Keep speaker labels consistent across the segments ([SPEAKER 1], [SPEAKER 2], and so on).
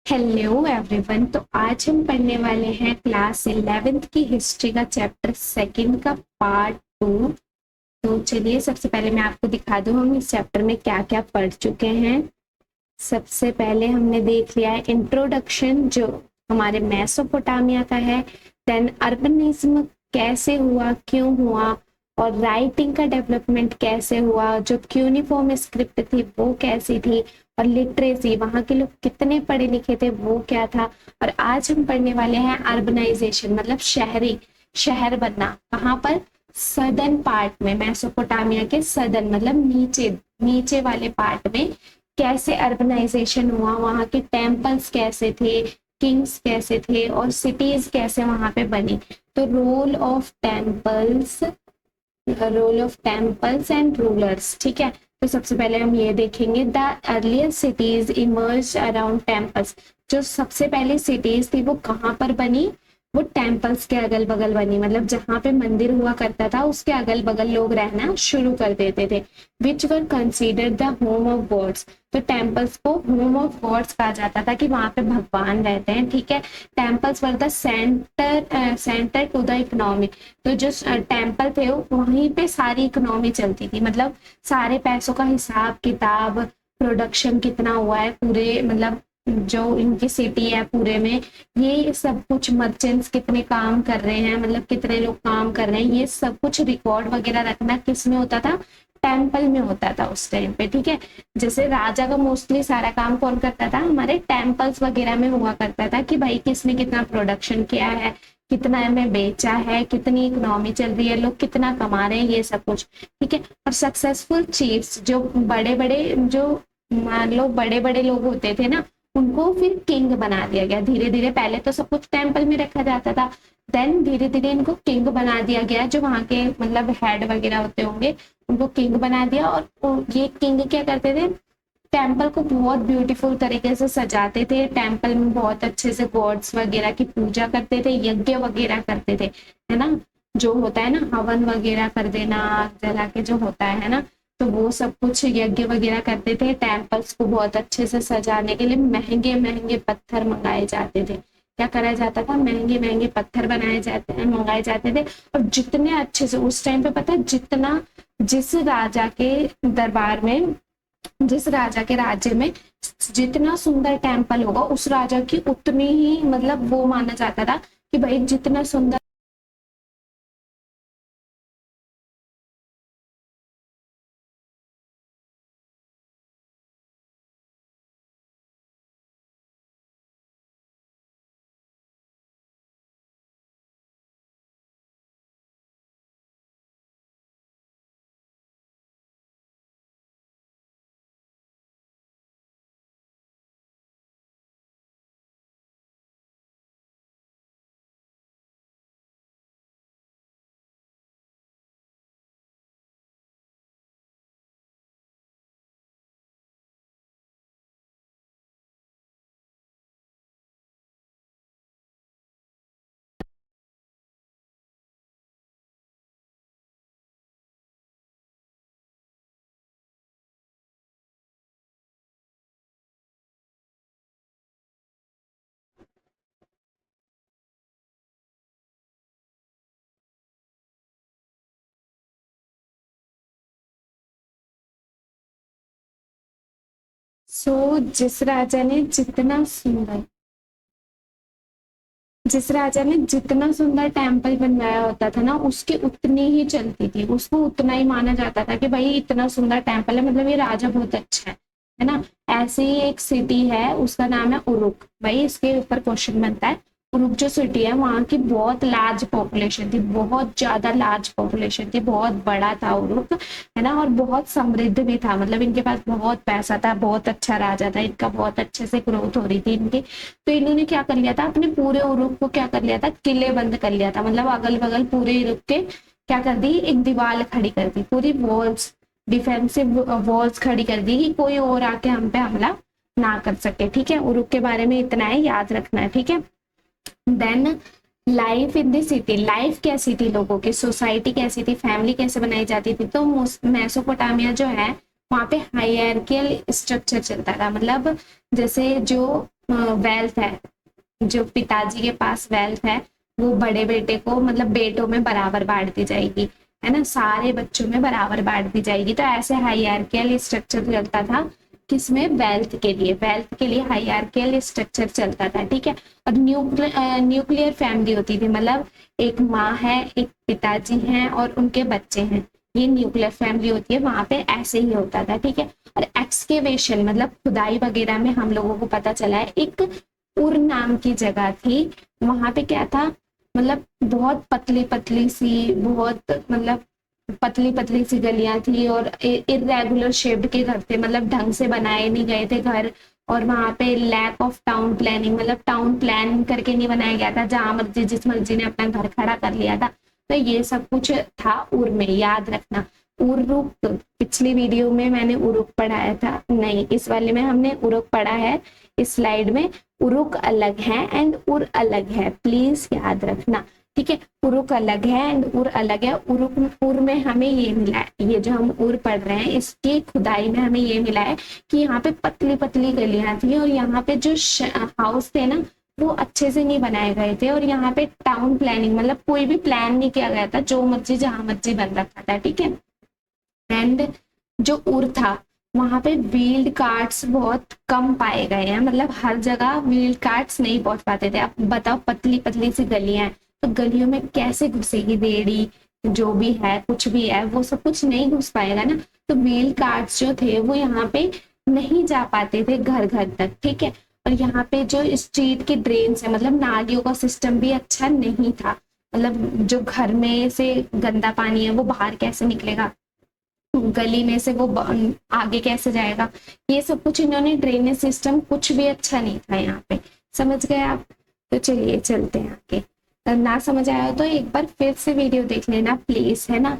[SPEAKER 1] Hello everyone. तो आज हम पढ़ने वाले हैं क्लास 11th की हिस्ट्री का चैप्टर सेकंड का पार्ट 2। तो चलिए सबसे पहले मैं आपको दिखा दूं हम इस चैप्टर में क्या क्या पढ़ चुके हैं। सबसे पहले हमने देख लिया है इंट्रोडक्शन जो हमारे मेसोपोटामिया का है। देन अर्बनिज्म कैसे हुआ, क्यों हुआ, और राइटिंग का डेवलपमेंट कैसे हुआ, जो क्यूनिफॉर्म स्क्रिप्ट थी वो कैसी थी, और लिटरेसी वहां के लोग कितने पढ़े लिखे थे वो क्या था। और आज हम पढ़ने वाले हैं अर्बनाइजेशन मतलब शहर बनना। कहाँ पर? सदर्न पार्ट में, मेसोपोटामिया के सदर्न मतलब नीचे नीचे वाले पार्ट में कैसे अर्बनाइजेशन हुआ, वहां के टेम्पल्स कैसे थे, किंग्स कैसे थे, और सिटीज कैसे वहां पे बनी। तो role of temples and rulers, ठीक है। तो सबसे पहले हम ये देखेंगे the earlier cities emerge around temples. जो सबसे पहले सिटीज थी वो कहाँ पर बनी? वो टेम्पल्स के अगल बगल बनी, मतलब जहां पे मंदिर हुआ करता था उसके अगल बगल लोग रहना शुरू कर देते थे। Which were considered the home of gods. तो टेम्पल्स को होम ऑफ गॉड्स कहा जाता था कि वहां पे भगवान रहते हैं, ठीक है। Temples were the centre to the economy. तो जो टेम्पल थे वहीं पे सारी इकोनॉमी चलती थी, मतलब सारे पैसों का हिसाब किताब, प्रोडक्शन कितना हुआ है पूरे, मतलब जो इनकी सिटी है पूरे में, ये सब कुछ मर्चेंट्स कितने काम कर रहे हैं, मतलब कितने लोग काम कर रहे हैं, ये सब कुछ रिकॉर्ड वगैरह रखना किस में होता था? टेम्पल में होता था उस टाइम पे, ठीक है। जैसे राजा का मोस्टली सारा काम कौन करता था? हमारे टेम्पल्स वगैरह में हुआ करता था कि भाई किसने कितना प्रोडक्शन किया है, कितना में बेचा है, कितनी इकोनॉमी चल रही है, लोग कितना कमा रहे हैं, ये सब कुछ, ठीक है। और सक्सेसफुल चीफ्स जो बड़े बड़े, जो मान लो बड़े बड़े लोग होते थे ना, उनको फिर किंग बना दिया गया धीरे धीरे। पहले तो सब कुछ टेम्पल में रखा जाता था, देन धीरे धीरे इनको किंग बना दिया गया, जो वहां के मतलब हेड वगैरह होते होंगे उनको किंग बना दिया। और ये किंग क्या करते थे? टेम्पल को बहुत ब्यूटीफुल तरीके से सजाते थे, टेम्पल में बहुत अच्छे से गॉड्स वगैरह की पूजा करते थे, यज्ञ वगैरह करते थे, है ना। जो होता है ना हवन वगैरह कर देना, आग जला के जो होता है ना, तो वो सब कुछ यज्ञ वगैरह करते थे। टेम्पल्स को बहुत अच्छे से सजाने के लिए महंगे महंगे पत्थर मंगाए जाते थे। क्या करा जाता था? महंगे महंगे पत्थर मंगाए जाते थे। और जितने अच्छे से उस टाइम पे, पता है, जितना जिस राजा के दरबार में, जिस राजा के राज्य में जितना सुंदर टेम्पल होगा उस राजा की उतनी ही, मतलब वो माना जाता था कि भाई जितना सुंदर। सो जिस राजा ने जितना सुंदर टेम्पल बनवाया होता था ना, उसकी उतनी ही चलती थी, उसको उतना ही माना जाता था कि भाई इतना सुंदर टेम्पल है, मतलब ये राजा बहुत अच्छा है ना। ऐसे ही एक सिटी है, उसका नाम है उरुक। भाई इसके ऊपर क्वेश्चन बनता है। उरुक जो सिटी है वहां की बहुत लार्ज पॉपुलेशन थी, बहुत ज्यादा लार्ज पॉपुलेशन थी, बहुत बड़ा था उरुक, है ना। और बहुत समृद्ध भी था, मतलब इनके पास बहुत पैसा था, बहुत अच्छा राजा था इनका, बहुत अच्छे से ग्रोथ हो रही थी इनकी। तो इन्होंने क्या कर लिया था, अपने पूरे उरुक को क्या कर लिया था, किले बंद कर लिया था, मतलब अगल बगल पूरे उरुक के क्या कर दी, एक दीवार खड़ी कर दी, पूरी वॉल्स, डिफेंसिव वॉल्स खड़ी कर दी कि कोई और आके हम पे हमला ना कर सके, ठीक है। उरुक के बारे में इतना है, याद रखना है, ठीक है। Then life in the city, life कैसी थी लोगों की, सोसाइटी कैसी थी, फैमिली कैसे बनाई जाती थी। तो मेसोपोटामिया जो है वहां पे हायरार्कियल स्ट्रक्चर चलता था, मतलब जैसे जो वेल्थ है, जो पिताजी के पास वेल्थ है वो बड़े बेटे को मतलब बेटों में बराबर बांट दी जाएगी, है ना, सारे बच्चों में बराबर बांट दी जाएगी। तो ऐसे हायरार्कियल स्ट्रक्चर चलता था किसमें, वेल्थ के लिए हायरार्कियल स्ट्रक्चर चलता था, ठीक है। और न्यूक्लियर फैमिली होती थी, मतलब एक माँ है, एक पिताजी हैं और उनके बच्चे हैं, ये न्यूक्लियर फैमिली होती है, वहां पे ऐसे ही होता था, ठीक है। और एक्सकेवेशन मतलब खुदाई वगैरह में हम लोगों को पता चला है एक उर नाम की जगह थी, वहां पे क्या था, मतलब बहुत पतली पतली सी, बहुत मतलब पतली पतली सी गलियां थी और इरेगुलर शेप्ड के घर थे, मतलब ढंग से बनाए नहीं गए थे घर। और वहां पे लैक ऑफ टाउन प्लानिंग, मतलब टाउन प्लान करके नहीं बनाया गया था, जहां मर्जी जिस मर्जी ने अपना घर खड़ा कर लिया था। तो ये सब कुछ था उर में, याद रखना। उरुक, पिछली वीडियो में मैंने उरुक पढ़ाया था, नहीं इस वाले में हमने उरुक पढ़ा है। इस स्लाइड में उरुक अलग है एंड उर अलग है, प्लीज याद रखना, ठीक है। उरुक अलग है एंड उर अलग है। उर में हमें ये मिला है, ये जो हम उर पढ़ रहे हैं इसकी खुदाई में हमें ये मिला है कि यहाँ पे पतली पतली गलियां थी और यहाँ पे जो हाउस थे ना वो अच्छे से नहीं बनाए गए थे, और यहाँ पे टाउन प्लानिंग मतलब कोई भी प्लान नहीं किया गया था, जो मर्जी जहां मर्जी बन रखा था, ठीक है। एंड जो उर था वहां पे व्हील्ड कार्ट्स बहुत कम पाए गए हैं, मतलब हर जगह व्हील्ड कार्ट्स नहीं पहुंच पाते थे। अब बताओ पतली पतली सी गलियां हैं तो गलियों में कैसे घुसेगी रेड़ी, जो भी है कुछ भी है वो सब कुछ नहीं घुस पाएगा ना। तो व्हील कार्ट्स जो थे वो यहाँ पे नहीं जा पाते थे घर घर तक, ठीक है। और यहाँ पे जो स्ट्रीट की ड्रेन्स है, मतलब नालियों का सिस्टम भी अच्छा नहीं था, मतलब जो घर में से गंदा पानी है वो बाहर कैसे निकलेगा, गली में से वो आगे कैसे जाएगा, ये सब कुछ इन्होंने ड्रेनेज सिस्टम कुछ भी अच्छा नहीं था यहाँ पे, समझ गए आप। तो चलिए चलते हैं आगे। ना समझ आया तो एक बार फिर से वीडियो देख लेना प्लीज, है ना।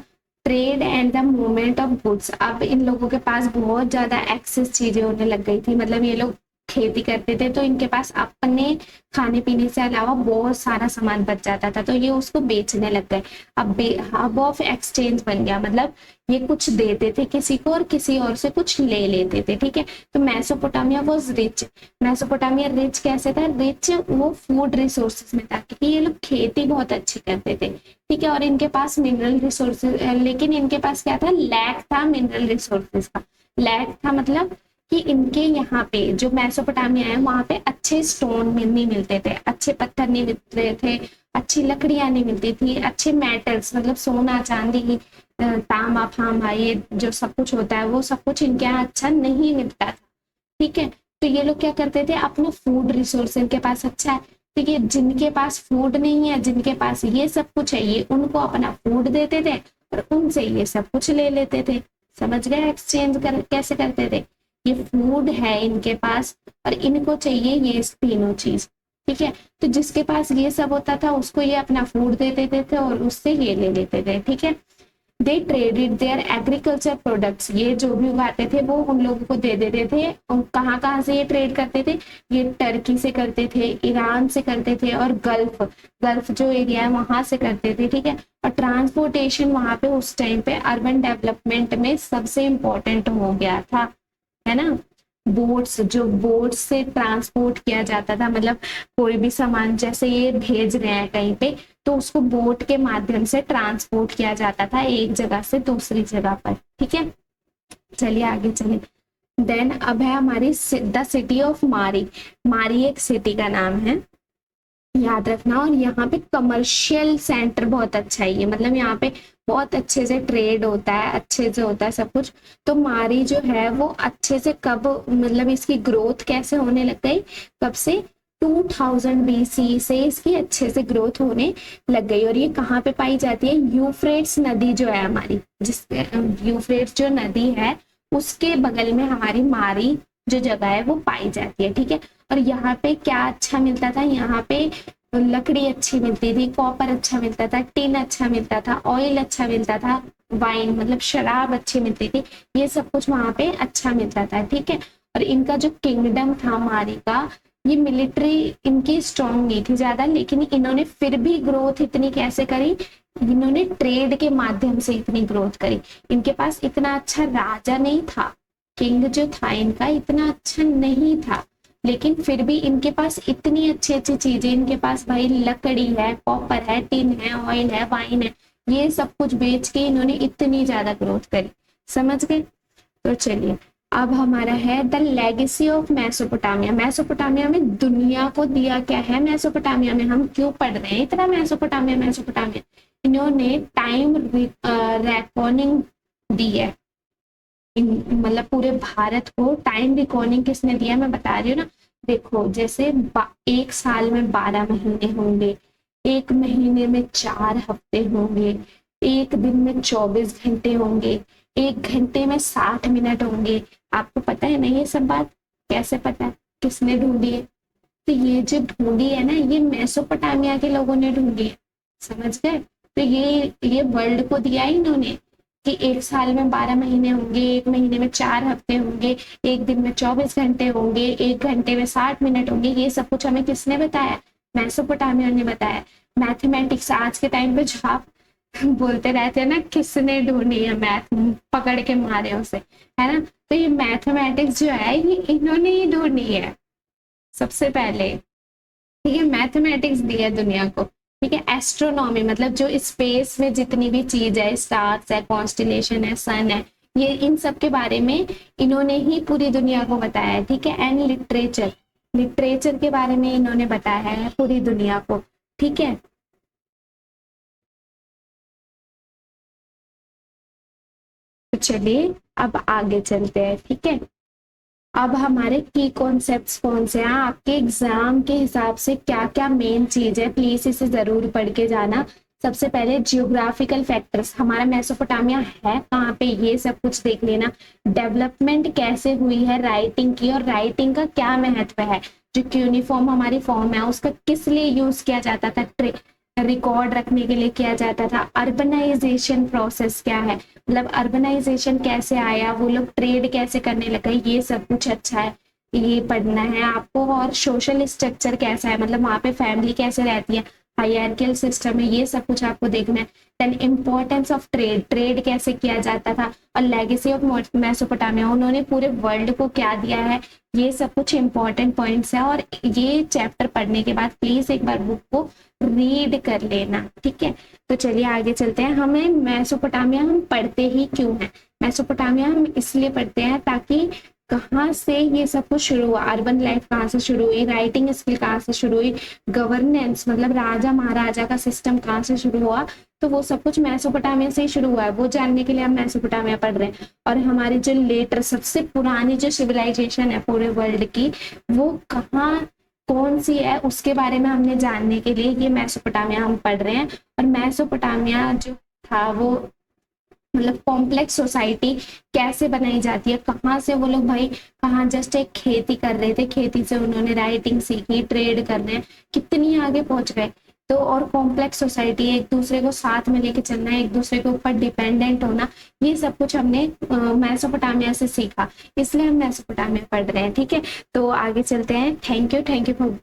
[SPEAKER 1] Trade and the movement of goods, अब इन लोगों के पास बहुत ज्यादा एक्सेस चीजें होने लग गई थी, मतलब ये लोग खेती करते थे तो इनके पास अपने खाने पीने से अलावा बहुत सारा सामान बच जाता था, तो ये उसको बेचने लग गए। अब हब ऑफ एक्सचेंज बन गया, मतलब ये कुछ देते थे किसी को और किसी और से कुछ ले लेते थे, ठीक है। तो Mesopotamia was rich, Mesopotamia rich कैसे था, रिच वो फूड रिसोर्सेज में था क्योंकि ये लोग खेती बहुत अच्छी करते थे, ठीक है। और इनके पास मिनरल रिसोर्सेज, लेकिन इनके पास क्या था, लैक था मिनरल रिसोर्सेज का। लैक था मतलब कि इनके यहाँ पे जो मेसोपोटामिया है वहां पे अच्छे स्टोन नहीं मिलते थे, अच्छे पत्थर नहीं मिलते थे, अच्छी लकड़ियां नहीं मिलती थी, अच्छे मेटल्स मतलब सोना चांदी तांबा फांबा ये जो सब कुछ होता है वो सब कुछ इनके यहाँ अच्छा नहीं मिलता था, ठीक है। तो ये लोग क्या करते थे, अपना फूड रिसोर्स इनके पास अच्छा है, ठीक है, जिनके पास फूड नहीं है, जिनके पास ये सब कुछ है, ये उनको अपना फूड देते थे और उनसे ये सब कुछ ले लेते थे, समझ गए। एक्सचेंज कैसे करते थे, ये फूड है इनके पास और इनको चाहिए ये तीनों चीज, ठीक है। तो जिसके पास ये सब होता था उसको ये अपना फूड दे देते थे और उससे ये ले लेते थे, ठीक है। दे ट्रेडेड देयर एग्रीकल्चर प्रोडक्ट्स, ये जो भी उगाते थे वो उन लोगों को दे देते थे। और कहाँ कहाँ से ये ट्रेड करते थे, ये टर्की से करते थे, ईरान से करते थे और गल्फ, गल्फ जो एरिया है वहां से करते थे, ठीक है। और ट्रांसपोर्टेशन वहां पे उस टाइम पे अर्बन डेवलपमेंट में सबसे इम्पोर्टेंट हो गया था, है ना। बोट्स, जो बोट से ट्रांसपोर्ट किया जाता था, मतलब कोई भी सामान जैसे ये भेज रहे हैं कहीं पे तो उसको बोट के माध्यम से ट्रांसपोर्ट किया जाता था एक जगह से दूसरी जगह पर, ठीक है। चलिए आगे चले। देन अब है हमारी द सिटी ऑफ मारी, मारी एक सिटी का नाम है, याद रखना। और यहाँ पे कमर्शियल सेंटर बहुत अच्छा है ये, मतलब यहाँ पे बहुत अच्छे से ट्रेड होता है, अच्छे से होता है सब कुछ। तो मारी जो है वो अच्छे से कब, मतलब इसकी ग्रोथ कैसे होने लग गई, कब से, 2000 BC से इसकी अच्छे से ग्रोथ होने लग गई। और ये कहाँ पे पाई जाती है, यूफ्रेट्स नदी जो है हमारी, जिस यूफ्रेट्स जो नदी है उसके बगल में हमारी मारी जो जगह है वो पाई जाती है, ठीक है। और यहाँ पे क्या अच्छा मिलता था, यहाँ पे लकड़ी अच्छी मिलती थी, कॉपर अच्छा मिलता था, टिन अच्छा मिलता था, ऑयल अच्छा मिलता था, वाइन मतलब शराब अच्छी मिलती थी, ये सब कुछ वहां पे अच्छा मिलता था, ठीक है। और इनका जो किंगडम था मारी का, ये मिलिट्री इनकी स्ट्रांग नहीं थी ज्यादा, लेकिन इन्होंने फिर भी ग्रोथ इतनी कैसे करी, इन्होंने ट्रेड के माध्यम से इतनी ग्रोथ करी। इनके पास इतना अच्छा राजा नहीं था, किंग जो था इनका इतना अच्छा नहीं था, लेकिन फिर भी इनके पास इतनी अच्छी अच्छी चीजें, इनके पास भाई लकड़ी है, कॉपर है, टिन है, ऑयल है, वाइन है, ये सब कुछ बेच के इन्होंने इतनी ज्यादा ग्रोथ करी। समझ गए? तो चलिए अब हमारा है the legacy of Mesopotamia. Mesopotamia में दुनिया को दिया क्या है? मेसोपोटामिया में हम क्यों पढ़ रहे हैं इतना मेसोपोटामिया मेसोपोटामिया? इन्होंने टाइम रेकॉर्डिंग दी है, मतलब पूरे भारत को टाइम रिकॉर्डिंग किसने दिया मैं बता रही हूँ ना। देखो जैसे एक साल में 12 महीने होंगे, एक महीने में 4 हफ्ते होंगे, एक दिन में 24 घंटे होंगे, एक घंटे में 60 मिनट होंगे। आपको पता है ना ये सब बात? कैसे पता है? किसने ढूंढी है? तो ये जो ढूंढी है ना, ये मेसोपोटामिया के लोगों ने ढूंढी है। समझ गए? तो ये वर्ल्ड को दिया है इन्होंने कि एक साल में 12 महीने होंगे, एक महीने में 4 हफ्ते होंगे, एक दिन में 24 घंटे होंगे, एक घंटे में 60 मिनट होंगे। ये सब कुछ हमें किसने बताया? मेसोपोटामिया ने बताया। मैथमेटिक्स आज के टाइम पे जो आप बोलते रहते हैं ना किसने ढूंढी है, मैथ पकड़ के मारे उसे, है ना? तो ये मैथमेटिक्स जो है ये इन्होंने ही ढूंढी है सबसे पहले। ठीक है, मैथमेटिक्स दी है दुनिया को। ठीक है, एस्ट्रोनॉमी मतलब जो स्पेस में जितनी भी चीज है, स्टार्स है, कॉन्स्टिलेशन है, सन है, ये इन सब के बारे में इन्होंने ही पूरी दुनिया को बताया है। ठीक है, एंड लिटरेचर, लिटरेचर के बारे में इन्होंने बताया है पूरी दुनिया को। ठीक है, तो चलिए अब आगे चलते हैं। ठीक है, अब हमारे की कॉन्सेप्ट्स कौन से हैं, आपके एग्जाम के हिसाब से क्या क्या मेन चीज है, प्लीज इसे जरूर पढ़ के जाना। सबसे पहले जियोग्राफिकल फैक्टर्स, हमारा मेसोपोटामिया है कहाँ पे, ये सब कुछ देख लेना। डेवलपमेंट कैसे हुई है राइटिंग की, और राइटिंग का क्या महत्व है, जो क्यूनिफॉर्म हमारी फॉर्म है उसका किस लिए यूज किया जाता था, रिकॉर्ड रखने के लिए किया जाता था। अर्बनाइजेशन प्रोसेस क्या है, मतलब अर्बनाइजेशन कैसे आया, वो लोग ट्रेड कैसे करने लगे, ये सब कुछ अच्छा है, ये पढ़ना है आपको। और सोशल स्ट्रक्चर कैसा है, मतलब वहां पे फैमिली कैसे रहती है, हायरार्कियल सिस्टम है, ये सब कुछ आपको देखना है। Then importance of trade, trade कैसे किया जाता था। और लेगेसी ऑफ मेसोपोटामिया, उन्होंने पूरे वर्ल्ड को क्या दिया है, ये सब कुछ इंपॉर्टेंट पॉइंट्स है। और ये चैप्टर पढ़ने के बाद प्लीज एक बार बुक को रीड कर लेना। ठीक है, तो चलिए आगे चलते हैं। हमें मेसोपोटामिया हम पढ़ते ही क्यों हैं? मेसोपोटामिया हम इसलिए पढ़ते हैं ताकि कहाँ से ये सब कुछ शुरू हुआ, अर्बन लाइफ कहाँ से शुरू हुई, राइटिंग स्किल कहाँ से शुरू हुई, गवर्नेंस मतलब राजा महाराजा का सिस्टम कहाँ से शुरू हुआ, तो वो सब कुछ मेसोपोटामिया से ही शुरू हुआ है। वो जानने के लिए हम मेसोपोटामिया पढ़ रहे हैं। और हमारी जो लेटर सबसे पुरानी जो सिविलाइजेशन है पूरे वर्ल्ड की, वो कहाँ कौन सी है उसके बारे में हमने जानने के लिए ये मेसोपोटामिया हम पढ़ रहे हैं। और मेसोपोटामिया जो था वो मतलब कॉम्प्लेक्स सोसाइटी कैसे बनाई जाती है, कहाँ से वो लोग भाई, कहाँ जस्ट एक खेती कर रहे थे, खेती से उन्होंने राइटिंग सीखी, ट्रेड कर रहे हैं, कितनी आगे पहुंच गए। तो और कॉम्प्लेक्स सोसाइटी, एक दूसरे को साथ में लेके चलना, एक दूसरे के ऊपर डिपेंडेंट होना, ये सब कुछ हमने मेसोपोटामिया से सीखा, इसलिए हम मेसोपोटामिया पढ़ रहे हैं। ठीक है, तो आगे चलते हैं। Thank you for